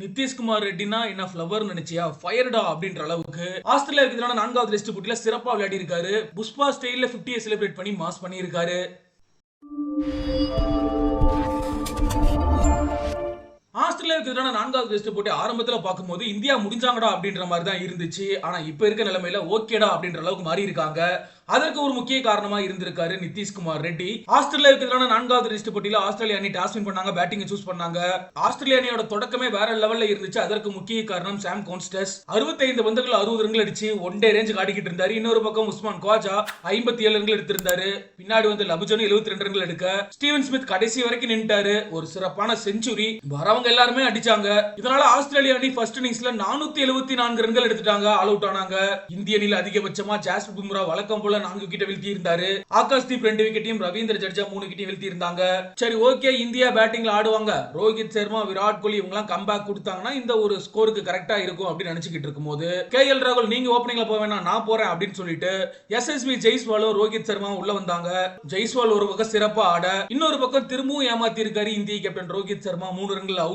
Nitish Kumar retina என்ன flower நினைச்சியா ஃபயர்டா அப்படின்ற அளவுக்கு ஆஸ்திரேலியாவுக்கு எதிரான 4வது டெஸ்ட் போட்டியில சிறப்பா விளையாடி இருக்காரு. புஷ்பா ஸ்டைல்ல 50 செலிப்ரேட் பண்ணி மாஸ் பண்ணியிருக்காரு. ஆஸ்திரேலியாவுக்கு எதிரான 4வது டெஸ்ட் போட்டி ஆரம்பத்துல பார்க்கும்போது இந்தியா முடிஞ்சாங்கடா அப்படின்ற மாதிரி தான் இருந்துச்சு. ஆனா இப்ப இருக்க நிலைமையில ஓகேடா அப்படின்ற அளவுக்கு மாறி இருக்காங்க. அதற்கு ஒரு முக்கிய காரணமா இருந்திருக்காரு நிதிஷ்குமார் ரெட்டி. ஆஸ்திரேலியாவுக்கு எதிரான 4வது டெஸ்ட் போட்டியில ஆஸ்திரேலியா அணி டாஸ் வின் பண்ணாங்க, பேட்டிங் சூஸ் பண்ணாங்க. ஆஸ்திரேலியா அணியோட தொடக்கமே வேற லெவல்ல இருந்துச்சு. அதற்கு முக்கிய காரணம் சாம் கோன்ஸ்டஸ். 65 பந்துகள் 60 ரன்கள் அடிச்சு ஒன் டே ரேஞ்ச் காட்டிக்கிட்டு இருந்தாரு. இன்னொரு பக்கம் உஸ்மான் குவாஜா 57 ரன்கள் எடுத்திருந்தாரு. பின்னாடி வந்து லபுஜன் 72 ரன்கள் எடுக்க ஸ்டீவன் ஸ்மித் கடைசி வரைக்கும் நின்னுட்டாரு. ஒரு சிறப்பான செஞ்சுரி வரவங்க எல்லாருமே அடிச்சாங்க. இதனால ஆஸ்திரேலியா அணி ஃபர்ஸ்ட் இன்னிங்ஸ்ல 474 ரன்கள் எடுத்துட்டாங்க, ஆல் அவுட் ஆனாங்க. இந்திய அணியில் அதிகபட்சமா ஜாஸ்பிரிட் பும்ரா வழக்கம் போல 4 விக்கெட் வீழ்த்தி இருந்தாரு. ஆகாஷ்தீப் 2 விக்கெட்டையும் ரவீந்திர ஜடேஜா 3 விக்கெட்டையும் வீழ்த்தி இருந்தாங்க. சரி ஓகே, இந்தியா பேட்டிங்ல ஆடுவாங்க, ரோஹித் சர்மா விராட் கோலி இவங்க எல்லாம் கம்பேக் கொடுத்தாங்கன்னா இந்த ஒரு ஸ்கோருக்கு கரெக்டா இருக்கும் அப்படின்னு நினைச்சுக்கிட்டு இருக்கும்போது கேஎல் ராகுல் நீங்க ஓப்பனிங்ல போக வேணாம் நான் போறேன் அப்படின்னு சொல்லிட்டு எஸ்எஸ்பி ஜெய்ஸ்வாலும் ரோஹித் சர்மா உள்ள வந்தாங்க. ஜெய்ஸ்வால் ஒரு பக்கம் சிறப்பா ஆட, இன்னொரு பக்கம் திரும்பவும் ஏமாத்தி இருக்காரு இந்திய கேப்டன் ரோஹித் சர்மா. 3 ரன்கள் அவுட்.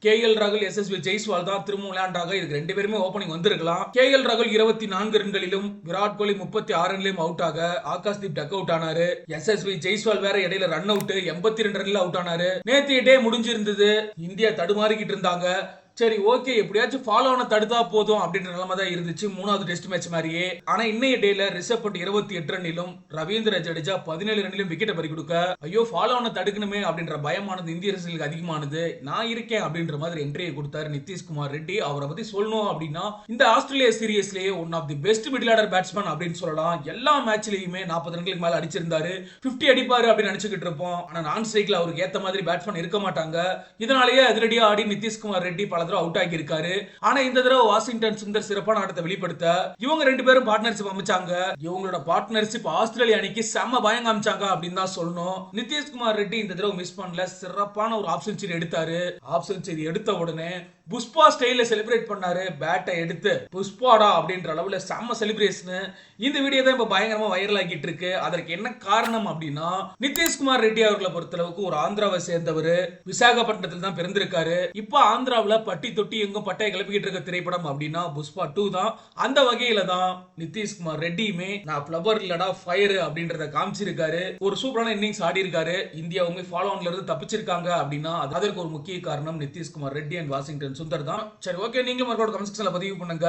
கேஎல் ராகுல் எஸ்எஸ்பி ஜெய்ஸ்வால் தான் திரும்பவும் விளையாண்டாங்க. இதுக்கு ரெண்டு பேருமே ஓப்பனிங் வந்திருக்கலாம். கேஎல் ராகுல் 24 ரன்களிலும் விராட் கோலி 36 ரன்களிலும் அவுட் ஆக ஆகாஷ்தீப் டக் அவுட் ஆனாரு. எஸ்எஸ்வி ஜெய்ஸ்வால் வேற இடையில ரன் அவுட் 82 ரன்ல அவுட் ஆனாரு. நேத்து டே முடிஞ்சிருந்தது. இந்தியா தடுமாறிக்கிட்டு இருந்தாங்க. சரி ஓகே, எப்படியாச்சும் ஃபாலோ ஆன தடுத்தா போதும் அப்படின்ற நிலைமை தான் இருந்துச்சு 3வது டெஸ்ட் மேட்ச் மாதிரியே. ஆனா இன்னைய டேல ரிஷப் பண்ட் 28 ரன்னிலும் ரவீந்திர ஜடேஜா 17 ரன்னிலும் விக்கெட் பறி கொடுக்க ஐயோ ஃபாலோ ஆன தடுக்கணுமே அப்படின்ற பயமானது இந்திய ரசிகர்களுக்கு அதிகமானது. நான் இருக்கேன் அப்படின்ற மாதிரி என்ட்ரியை கொடுத்தாரு நிதிஷ்குமார் ரெட்டி. அவரை பத்தி சொல்லணும் அப்படின்னா இந்த ஆஸ்திரேலியா சீரியஸ்லயே one of the best middle order batsman அப்படின்னு சொல்லலாம். எல்லா மேட்ச்லயுமே 40 ரன்களுக்கு மேல அடிச்சிருந்தாரு. 50 அடிப்பாரு அப்படின்னு நினைச்சுக்கிட்டு இருப்போம். ஆனா நான் ஸ்ட்ரைக்ல அவருக்கு ஏத்த மாதிரி பேட்ஸ்மேன் இருக்க மாட்டாங்க. இதனாலேயே அதிரடியா ஆடி நிதிஷ்குமார் ரெட்டி பல அவுட் ஆகி இருக்காரு. ஆனா இந்த தடவை வாஷிங்டன் சுந்தர் சிறப்பான ஆட்டத்தை வெளிப்படுத்த இவங்க ரெண்டு பேரும் பார்ட்னர்ஷிப் அமைச்சாங்க. இவங்களோட பார்ட்னர்ஷிப் ஆஸ்திரேலியா அணிக்கு செம்ம பயம் காமிச்சாங்க அப்படின்னு தான் சொல்லணும். நிதிஷ்குமார் ரெட்டி இந்த தடவை மிஸ் பண்ணல, சிறப்பான ஒரு ஆஃப் செஞ்சுரி எடுத்தாரு. ஆஃப் செஞ்சுரி எடுத்த உடனே புஷ்பா ஸ்டைல்ல செலிப்ரேட் பண்ணாரு. பேட்டை எடுத்து புஷ்பாடா அப்படின்ற அளவுல செம்ம செலிப்ரேஷன். இந்த வீடியோ தான் இப்ப பயங்கரமா வைரல் ஆகிட்டு இருக்கு. அதற்கு என்ன காரணம் அப்படின்னா நிதிஷ்குமார் ரெட்டி அவர்களை பொறுத்தளவுக்கு ஒரு ஆந்திராவை சேர்ந்தவர், விசாகப்பட்டினத்தில் தான் பிறந்திருக்காரு. இப்ப ஆந்திராவில் பட்டி தொட்டி எங்கும் பட்டையை கிளப்பிக்கிட்டு இருக்க திரைப்படம் அப்படின்னா புஷ்பா 2 தான். அந்த வகையில தான் நிதிஷ்குமார் ரெட்டியுமே நான் ஃபிளவர் இல்லடா ஃபயர் அப்படின்றத காமிச்சிருக்காரு. ஒரு சூப்பரான இன்னிங்ஸ் ஆடி இருக்காரு. இந்தியாவுமே ஃபாலோ ஆன்ல இருந்து தப்பிச்சிருக்காங்க அப்படின்னா அதற்கு ஒரு முக்கிய காரணம் நிதிஷ்குமார் ரெட்டி அண்ட் வாஷிங்டன் சுந்தர் தான். சரி ஓகே, நீங்களும் மறுபடியும் கமெண்ட் செக்ஷன்ல பதிவு பண்ணுங்க.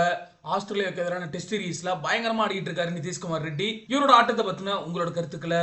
ஆஸ்திரேலியாவுக்கு எதிரான டெஸ்ட் சீரிஸ்ல பயங்கரமா ஆடிட்டு இருக்காரு நிதிஷ்குமார் ரெட்டி. இவரோட ஆட்டத்தை பத்தின உங்களோட கருத்துக்களை